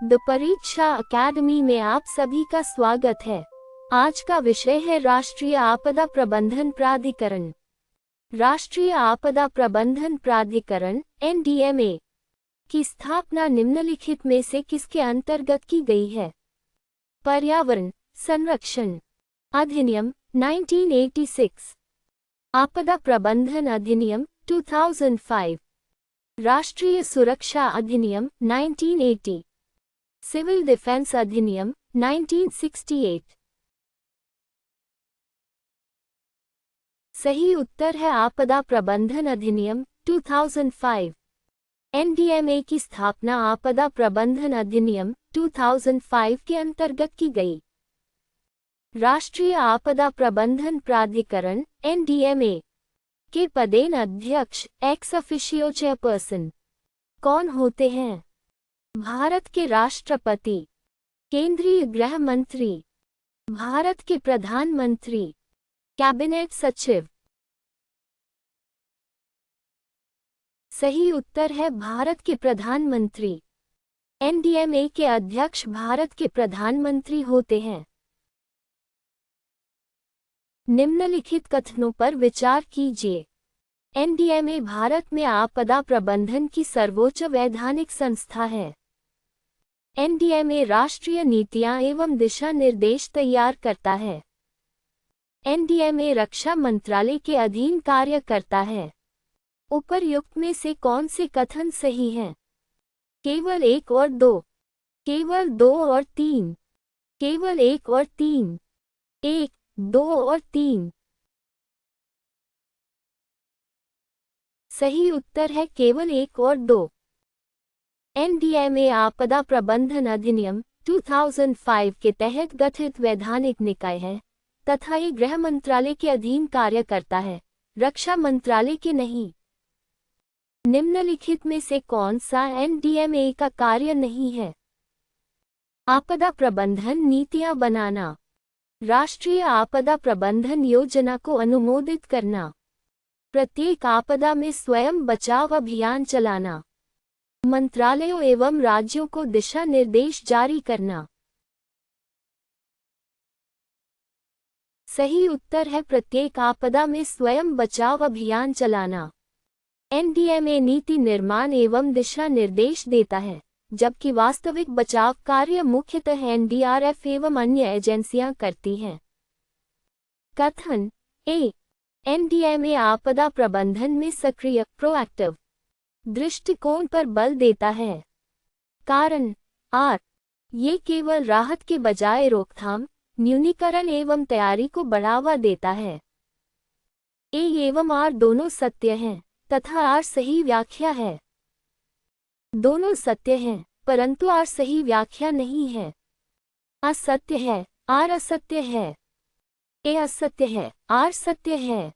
The परीक्षा academy में आप सभी का स्वागत है। आज का विषय है राष्ट्रीय आपदा प्रबंधन प्राधिकरण। राष्ट्रीय आपदा प्रबंधन प्राधिकरण (एनडीएमए) की स्थापना निम्नलिखित में से किसके अंतर्गत की गई है? पर्यावरण संरक्षण अधिनियम 1986, आपदा प्रबंधन अधिनियम 2005, राष्ट्रीय सुरक्षा अधिनियम 1980, सिविल डिफेंस अधिनियम 1968। सही उत्तर है आपदा प्रबंधन अधिनियम 2005। एनडीएमए की स्थापना आपदा प्रबंधन अधिनियम 2005 के अंतर्गत की गई। राष्ट्रीय आपदा प्रबंधन प्राधिकरण (एनडीएमए) के पदेन अध्यक्ष एक्स ऑफिशियो चेयरपर्सन कौन होते हैं? भारत के राष्ट्रपति, केंद्रीय गृह मंत्री, भारत के प्रधानमंत्री, कैबिनेट सचिव। सही उत्तर है भारत के प्रधानमंत्री। एनडीएमए के अध्यक्ष भारत के प्रधानमंत्री होते हैं। निम्नलिखित कथनों पर विचार कीजिए। एनडीएमए भारत में आपदा प्रबंधन की सर्वोच्च वैधानिक संस्था है। एनडीएमए राष्ट्रीय नीतियां एवं दिशा निर्देश तैयार करता है। एनडीएमए रक्षा मंत्रालय के अधीन कार्य करता है। उपर्युक्त में से कौन से कथन सही हैं? केवल 1 और 2, केवल 2 और 3, केवल 1 और 3, 1, 2 और 3। सही उत्तर है केवल 1 और 2। एनडीएमए आपदा प्रबंधन अधिनियम 2005 के तहत गठित वैधानिक निकाय है तथा ये गृह मंत्रालय के अधीन कार्य करता है, रक्षा मंत्रालय के नहीं। निम्नलिखित में से कौन सा एनडीएमए का कार्य नहीं है? आपदा प्रबंधन नीतियां बनाना, राष्ट्रीय आपदा प्रबंधन योजना को अनुमोदित करना, प्रत्येक आपदा में स्वयं बचाव अभियान चलाना, मंत्रालयों एवं राज्यों को दिशा निर्देश जारी करना। सही उत्तर है प्रत्येक आपदा में स्वयं बचाव अभियान चलाना। एनडीएमए नीति निर्माण एवं दिशा निर्देश देता है, जबकि वास्तविक बचाव कार्य मुख्यतः एनडीआरएफ एवं अन्य एजेंसियां करती हैं। कथन ए, एनडीएमए आपदा प्रबंधन में सक्रिय प्रोएक्टिव दृष्टिकोण पर बल देता है। कारण आर, ये केवल राहत के बजाय रोकथाम, न्यूनीकरण एवं तैयारी को बढ़ावा देता है। ए एवं आर दोनों सत्य हैं तथा आर सही व्याख्या है। दोनों सत्य हैं, परंतु आर सही व्याख्या नहीं है। असत्य है, आर असत्य है। ए असत्य है, आर सत्य है।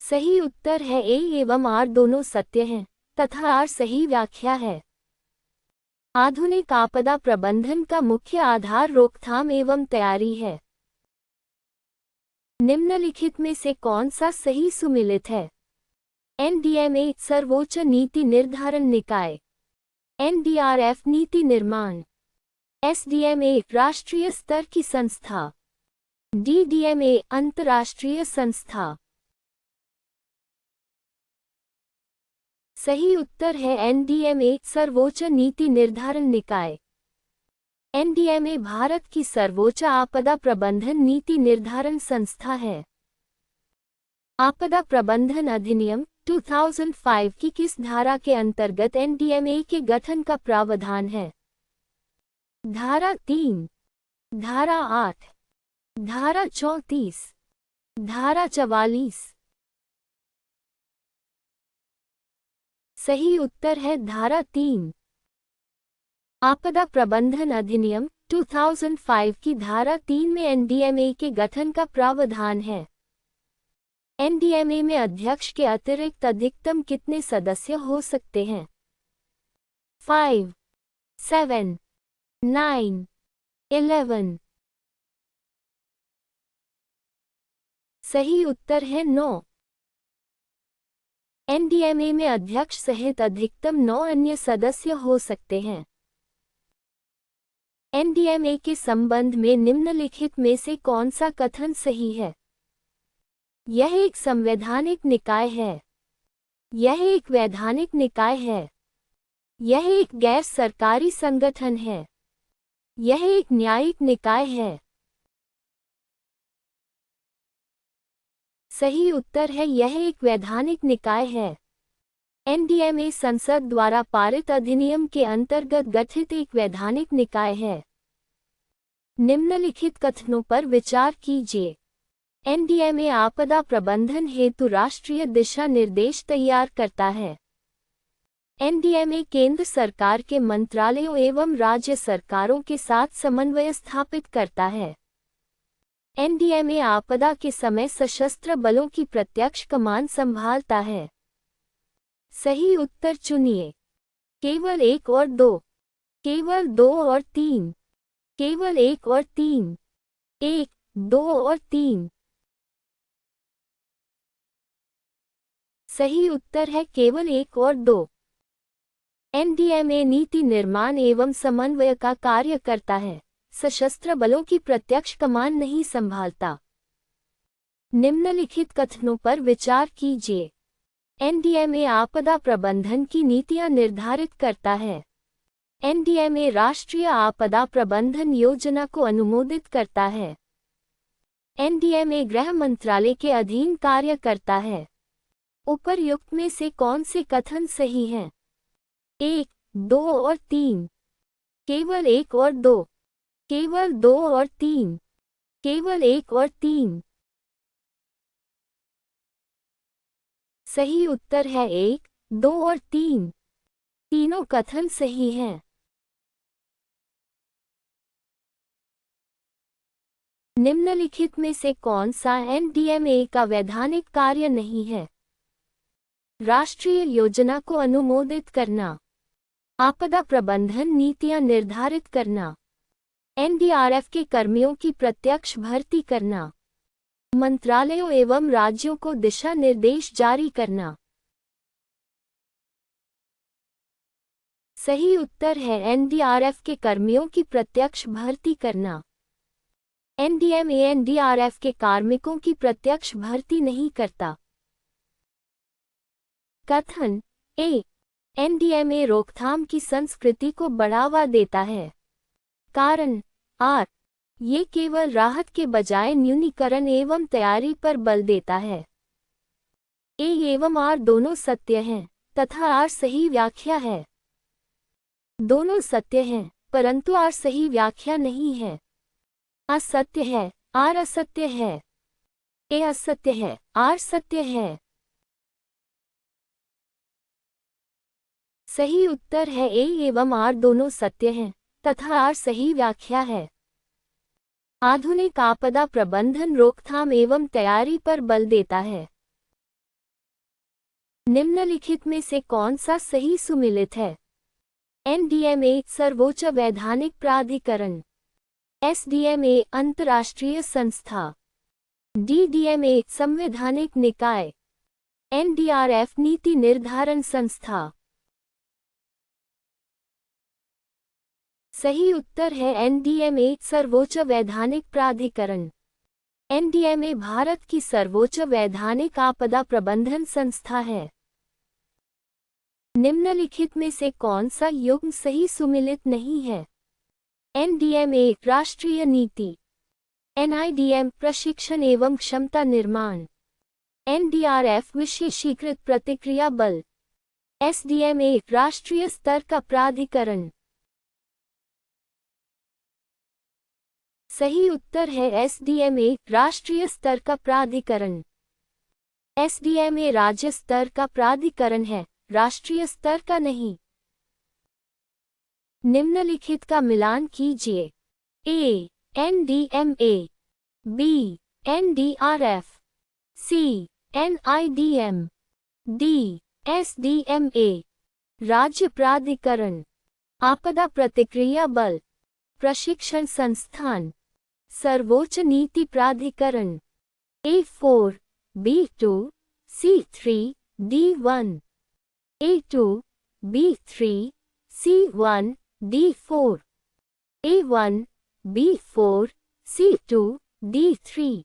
सही उत्तर है ए एवं आर दोनों सत्य हैं तथा आर सही व्याख्या है। आधुनिक आपदा प्रबंधन का मुख्य आधार रोकथाम एवं तैयारी है। निम्नलिखित में से कौन सा सही सुमेलित है? एनडीएमए सर्वोच्च नीति निर्धारण निकाय, एनडीआरएफ नीति निर्माण, एसडीएमए राष्ट्रीय स्तर की संस्था, डीडीएमए अंतर्राष्ट्रीय संस्था। सही उत्तर है एनडीएमए सर्वोच्च नीति निर्धारण निकाय। एनडीएमए भारत की सर्वोच्च आपदा प्रबंधन नीति निर्धारण संस्था है। आपदा प्रबंधन अधिनियम 2005 की किस धारा के अंतर्गत एनडीएमए के गठन का प्रावधान है? धारा 3, धारा 8, धारा 34, धारा 44। सही उत्तर है धारा 3। आपदा प्रबंधन अधिनियम 2005 की धारा 3 में एनडीएमए के गठन का प्रावधान है। एनडीएमए में अध्यक्ष के अतिरिक्त अधिकतम कितने सदस्य हो सकते हैं? 5, 7, 9, 11। सही उत्तर है 9। एनडीएमए में अध्यक्ष सहित अधिकतम 9 अन्य सदस्य हो सकते हैं। एनडीएमए के संबंध में निम्नलिखित में से कौन सा कथन सही है? यह एक संवैधानिक निकाय है। यह एक वैधानिक निकाय है। यह एक गैर सरकारी संगठन है। यह एक न्यायिक निकाय है। सही उत्तर है यह एक वैधानिक निकाय है। एनडीएमए संसद द्वारा पारित अधिनियम के अंतर्गत गठित एक वैधानिक निकाय है। निम्नलिखित कथनों पर विचार कीजिए। एनडीएमए आपदा प्रबंधन हेतु राष्ट्रीय दिशा निर्देश तैयार करता है। एनडीएमए केंद्र सरकार के मंत्रालयों एवं राज्य सरकारों के साथ समन्वय स्थापित करता है। एनडीएमए आपदा के समय सशस्त्र बलों की प्रत्यक्ष कमान संभालता है। सही उत्तर चुनिए। केवल 1 और 2, केवल 2 और 3, केवल 1 और 3, 1, 2 और 3। सही उत्तर है केवल 1 और 2। एनडीएमए नीति निर्माण एवं समन्वय का कार्य करता है, सशस्त्र बलों की प्रत्यक्ष कमान नहीं संभालता। निम्नलिखित कथनों पर विचार कीजिए। एनडीएमए आपदा प्रबंधन की नीतियां निर्धारित करता है। एनडीएमए राष्ट्रीय आपदा प्रबंधन योजना को अनुमोदित करता है। एनडीएमए गृह मंत्रालय के अधीन कार्य करता है। उपर्युक्त में से कौन से कथन सही हैं? 1, 2 और 3, केवल 1 और 2, केवल 2 और 3, केवल 1 और 3। सही उत्तर है 1, 2 और 3। तीनों कथन सही हैं। निम्नलिखित में से कौन सा एनडीएमए का वैधानिक कार्य नहीं है? राष्ट्रीय योजना को अनुमोदित करना, आपदा प्रबंधन नीतियां निर्धारित करना, एनडीआरएफ के कर्मियों की प्रत्यक्ष भर्ती करना, मंत्रालयों एवं राज्यों को दिशा निर्देश जारी करना। सही उत्तर है एनडीआरएफ के कर्मियों की प्रत्यक्ष भर्ती करना। एनडीएमए एनडीआरएफ के कार्मिकों की प्रत्यक्ष भर्ती नहीं करता। कथन ए, एनडीएमए रोकथाम की संस्कृति को बढ़ावा देता है। कारण आर, ये केवल राहत के बजाय न्यूनीकरण एवं तैयारी पर बल देता है। ए एवं आर दोनों सत्य हैं तथा आर सही व्याख्या है। दोनों सत्य हैं परंतु आर सही व्याख्या नहीं है। असत्य है, आर असत्य है। ए असत्य है, आर सत्य है। सही उत्तर है ए एवं आर दोनों सत्य हैं तथा आर सही व्याख्या है। आधुनिक आपदा प्रबंधन रोकथाम एवं तैयारी पर बल देता है। निम्नलिखित में से कौन सा सही सुमेलित है? एनडीएमए सर्वोच्च वैधानिक प्राधिकरण, एसडीएमए अंतर्राष्ट्रीय संस्था, डीडीएमए संवैधानिक निकाय, एनडीआरएफ नीति निर्धारण संस्था। सही उत्तर है एनडीएमए सर्वोच्च वैधानिक प्राधिकरण। एनडीएमए भारत की सर्वोच्च वैधानिक आपदा प्रबंधन संस्था है। निम्नलिखित में से कौन सा युग्म सही सुमेलित नहीं है? एनडीएमए राष्ट्रीय नीति, एनआईडीएम प्रशिक्षण एवं क्षमता निर्माण, एनडीआरएफ विशेषीकृत प्रतिक्रिया बल, एसडीएमए राष्ट्रीय स्तर का प्राधिकरण। सही उत्तर है एसडीएमए राष्ट्रीय स्तर का प्राधिकरण। एसडीएमए राज्य स्तर का प्राधिकरण है, राष्ट्रीय स्तर का नहीं। निम्नलिखित का मिलान कीजिए। ए, एनडीएमए, बी, एनडीआरएफ, सी, एनआईडीएम, डी, एसडीएमए राज्य प्राधिकरण, आपदा प्रतिक्रिया बल, प्रशिक्षण संस्थान, सर्वोच्च नीति प्राधिकरण। A4, B2, C3, D1, A2, B3, C1, D4, A1, B4, C2, D3,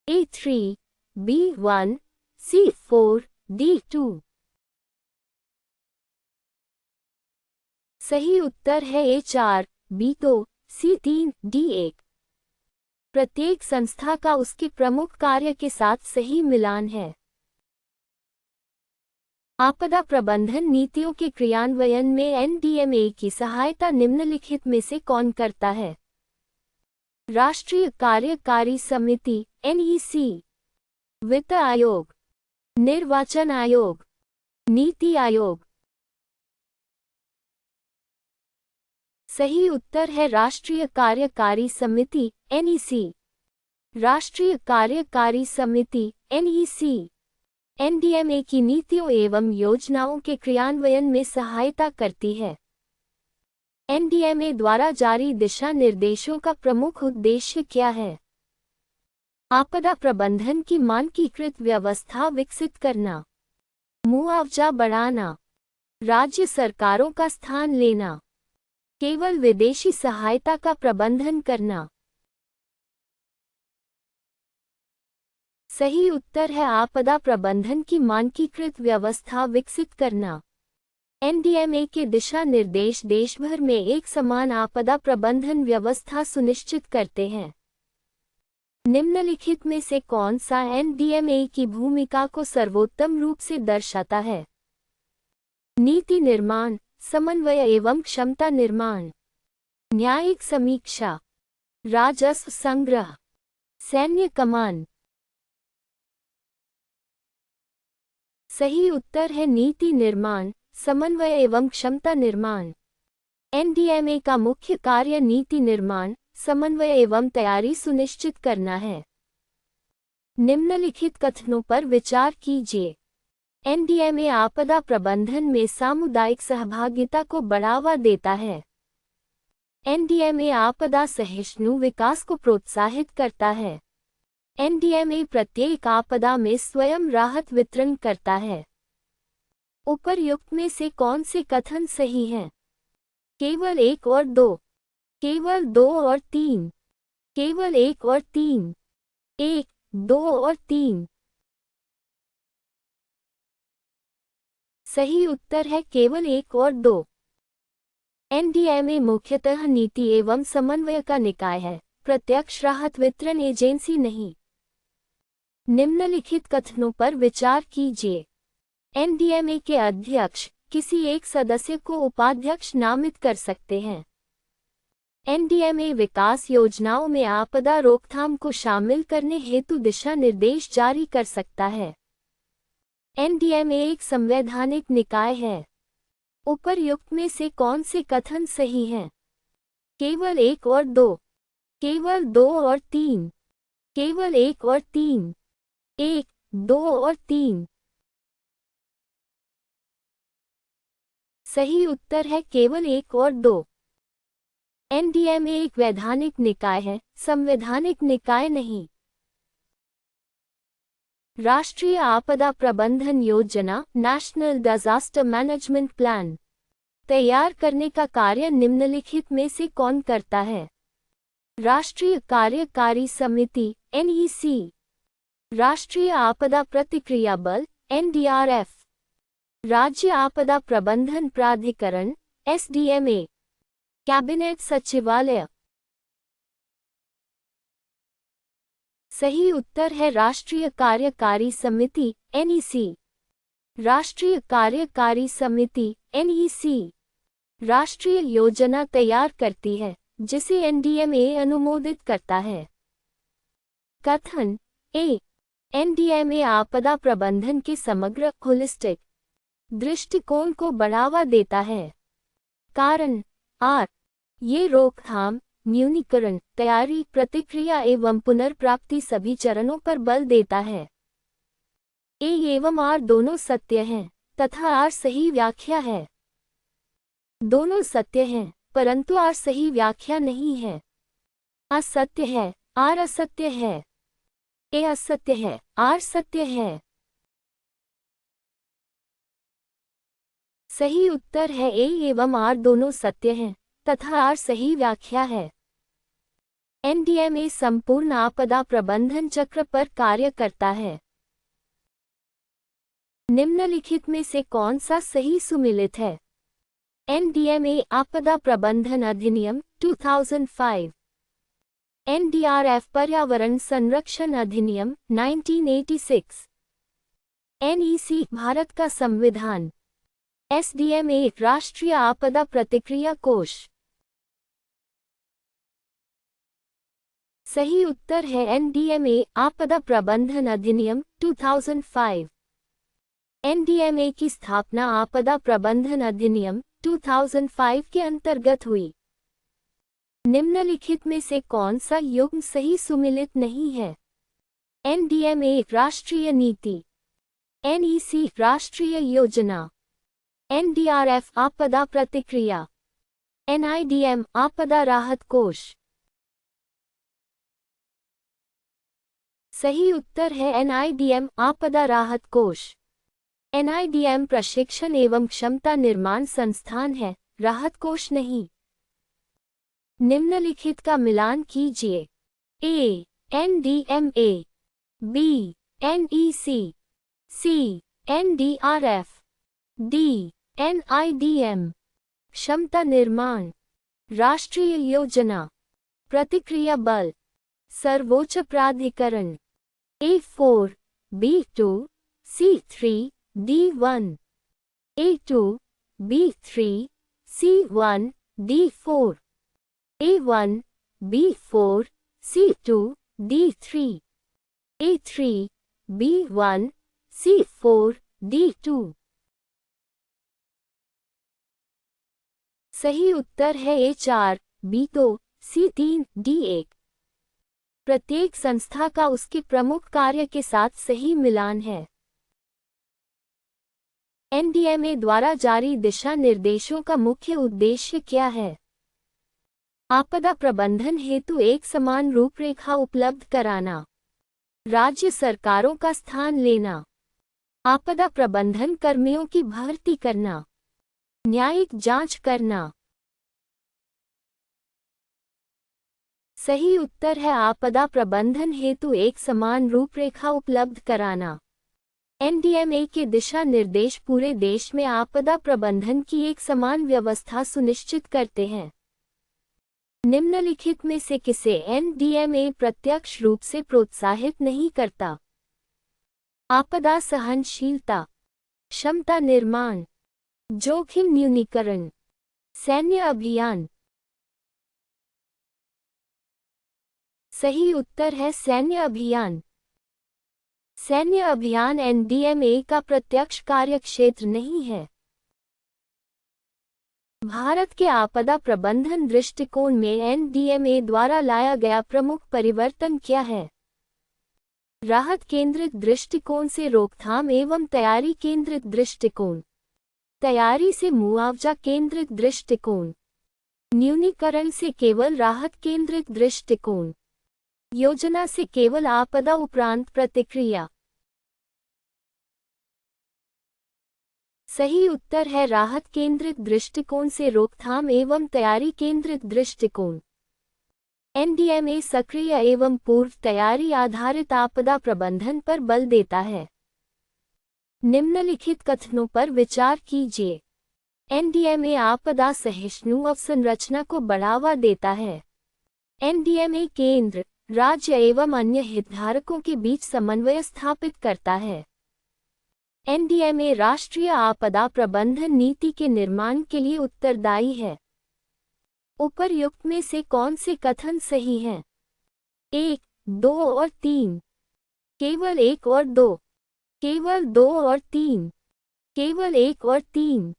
A3, B1, C4, D2। सही उत्तर है A4, B2, C3, D1। प्रत्येक संस्था का उसके प्रमुख कार्य के साथ सही मिलान है। आपदा प्रबंधन नीतियों के क्रियान्वयन में एनडीएमए की सहायता निम्नलिखित में से कौन करता है? राष्ट्रीय कार्यकारी समिति NEC, वित्त आयोग, निर्वाचन आयोग, नीति आयोग। सही उत्तर है राष्ट्रीय कार्यकारी समिति NEC। राष्ट्रीय कार्यकारी समिति NEC एनडीएमए की नीतियों एवं योजनाओं के क्रियान्वयन में सहायता करती है। एनडीएमए द्वारा जारी दिशा निर्देशों का प्रमुख उद्देश्य क्या है? आपदा प्रबंधन की मानकीकृत व्यवस्था विकसित करना, मुआवजा बढ़ाना, राज्य सरकारों का स्थान लेना, केवल विदेशी सहायता का प्रबंधन करना। सही उत्तर है आपदा प्रबंधन की मानकीकृत व्यवस्था विकसित करना। एनडीएमए के दिशा निर्देश देश भर में एक समान आपदा प्रबंधन व्यवस्था सुनिश्चित करते हैं। निम्नलिखित में से कौन सा एनडीएमए की भूमिका को सर्वोत्तम रूप से दर्शाता है? नीति निर्माण, समन्वय एवं क्षमता निर्माण, न्यायिक समीक्षा, राजस्व संग्रह, सैन्य कमान। सही उत्तर है नीति निर्माण, समन्वय एवं क्षमता निर्माण। एनडीएमए का मुख्य कार्य नीति निर्माण, समन्वय एवं तैयारी सुनिश्चित करना है। निम्नलिखित कथनों पर विचार कीजिए। एनडीएमए आपदा प्रबंधन में सामुदायिक सहभागिता को बढ़ावा देता है। एनडीएमए आपदा सहिष्णु विकास को प्रोत्साहित करता है। एनडीएमए प्रत्येक आपदा में स्वयं राहत वितरण करता है। उपर्युक्त में से कौन से कथन सही हैं? केवल 1 और 2, केवल 2 और 3, केवल 1 और 3, 1, 2 और 3। सही उत्तर है केवल 1 और 2। एनडीएमए मुख्यतः नीति एवं समन्वय का निकाय है, प्रत्यक्ष राहत वितरण एजेंसी नहीं। निम्नलिखित कथनों पर विचार कीजिए। एनडीएमए के अध्यक्ष किसी एक सदस्य को उपाध्यक्ष नामित कर सकते हैं। एनडीएमए विकास योजनाओं में आपदा रोकथाम को शामिल करने हेतु दिशा निर्देश जारी कर सकता है। एनडीएमए एक संवैधानिक निकाय है। उपर्युक्त में से कौन से कथन सही हैं? केवल 1 और 2, केवल 2 और 3, केवल 1 और 3, 1, 2 और 3। सही उत्तर है केवल 1 और 2। एनडीएमए एक वैधानिक निकाय है, संवैधानिक निकाय नहीं। राष्ट्रीय आपदा प्रबंधन योजना नेशनल डिजास्टर मैनेजमेंट प्लान तैयार करने का कार्य निम्नलिखित में से कौन करता है? राष्ट्रीय कार्यकारी समिति NEC, राष्ट्रीय आपदा प्रतिक्रिया बल NDRF, राज्य आपदा प्रबंधन प्राधिकरण SDMA, कैबिनेट सचिवालय। सही उत्तर है राष्ट्रीय कार्यकारी समिति NEC। राष्ट्रीय कार्यकारी समिति NEC राष्ट्रीय योजना तैयार करती है, जिसे एनडीएमए अनुमोदित करता है। कथन A, एनडीएमए आपदा प्रबंधन के समग्र होलिस्टिक दृष्टिकोण को बढ़ावा देता है। कारण R, ये रोकथाम, न्यूनीकरण, तैयारी, प्रतिक्रिया एवं पुनर्प्राप्ति सभी चरणों पर बल देता है। A एवं R दोनों सत्य हैं, तथा R सही व्याख्या है। दोनों सत्य हैं, परंतु R सही व्याख्या नहीं है। असत्य है, R असत्य है। A असत्य है, R सत्य है। सही उत्तर है ए एवं आर दोनों सत्य हैं तथा आर सही व्याख्या है। एनडीएमए संपूर्ण आपदा प्रबंधन चक्र पर कार्य करता है। निम्नलिखित में से कौन सा सही सुमेलित है? एनडीएमए आपदा प्रबंधन अधिनियम 2005, एनडीआरएफ पर्यावरण संरक्षण अधिनियम 1986, एनईसी भारत का संविधान, एसडीएमए राष्ट्रीय आपदा प्रतिक्रिया कोष। सही उत्तर है एनडीएमए आपदा प्रबंधन अधिनियम 2005। एनडीएमए की स्थापना आपदा प्रबंधन अधिनियम 2005 के अंतर्गत हुई। निम्नलिखित में से कौन सा युग्म सही सुमेलित नहीं है? एनडीएमए राष्ट्रीय नीति, एनईसी राष्ट्रीय योजना, एनडीआरएफ आपदा प्रतिक्रिया, एनआईडीएम आपदा राहत कोष। सही उत्तर है एनआईडीएम आपदा राहत कोष। एनआईडीएम प्रशिक्षण एवं क्षमता निर्माण संस्थान है, राहत कोष नहीं। निम्नलिखित का मिलान कीजिए। ए एनडीएमए, बी एनईसी, सी एनडीआरएफ, डी एनआईडीएम। क्षमता निर्माण, राष्ट्रीय योजना, प्रतिक्रिया बल, सर्वोच्च प्राधिकरण। A4, B2, C3, D1, A2, B3, C1, D4, A1, B4, C2, D3, A3, B1, C4, D2। सही उत्तर है A4, B2, C3, D1। प्रत्येक संस्था का उसके प्रमुख कार्य के साथ सही मिलान है। एनडीएमए द्वारा जारी दिशा निर्देशों का मुख्य उद्देश्य क्या है? आपदा प्रबंधन हेतु एक समान रूपरेखा उपलब्ध कराना, राज्य सरकारों का स्थान लेना, आपदा प्रबंधन कर्मियों की भर्ती करना, न्यायिक जांच करना। सही उत्तर है आपदा प्रबंधन हेतु एक समान रूपरेखा उपलब्ध कराना। एनडीएमए के दिशा निर्देश पूरे देश में आपदा प्रबंधन की एक समान व्यवस्था सुनिश्चित करते हैं। निम्नलिखित में से किसे एनडीएमए प्रत्यक्ष रूप से प्रोत्साहित नहीं करता? आपदा सहनशीलता, क्षमता निर्माण, जोखिम न्यूनीकरण, सैन्य अभियान। सही उत्तर है सैन्य अभियान। सैन्य अभियान एनडीएमए का प्रत्यक्ष कार्यक्षेत्र नहीं है। भारत के आपदा प्रबंधन दृष्टिकोण में एनडीएमए द्वारा लाया गया प्रमुख परिवर्तन क्या है? राहत केंद्रित दृष्टिकोण से रोकथाम एवं तैयारी केंद्रित दृष्टिकोण, तैयारी से मुआवजा केंद्रित दृष्टिकोण, न्यूनीकरण से केवल राहत केंद्रित दृष्टिकोण, योजना से केवल आपदा उपरांत प्रतिक्रिया। सही उत्तर है राहत केंद्रित दृष्टिकोण से रोकथाम एवं तैयारी केंद्रित दृष्टिकोण। एनडीएमए सक्रिय एवं पूर्व तैयारी आधारित आपदा प्रबंधन पर बल देता है। निम्नलिखित कथनों पर विचार कीजिए। एनडीएमए आपदा सहिष्णु अवसंरचना को बढ़ावा देता है। एनडीएमए केंद्र, राज्य एवं अन्य हितधारकों के बीच समन्वय स्थापित करता है। एनडीएमए राष्ट्रीय आपदा प्रबंधन नीति के निर्माण के लिए उत्तरदायी है। उपर्युक्त में से कौन से कथन सही हैं? 1, 2 और 3, केवल 1 और 2, केवल 2 और 3, केवल 1 और 3।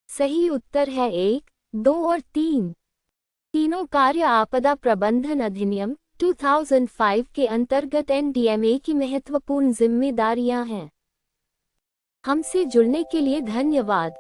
सही उत्तर है 1, 2 और 3। तीनों कार्य आपदा प्रबंधन अधिनियम 2005 के अंतर्गत एनडीएमए की महत्वपूर्ण जिम्मेदारियां हैं। हमसे जुड़ने के लिए धन्यवाद।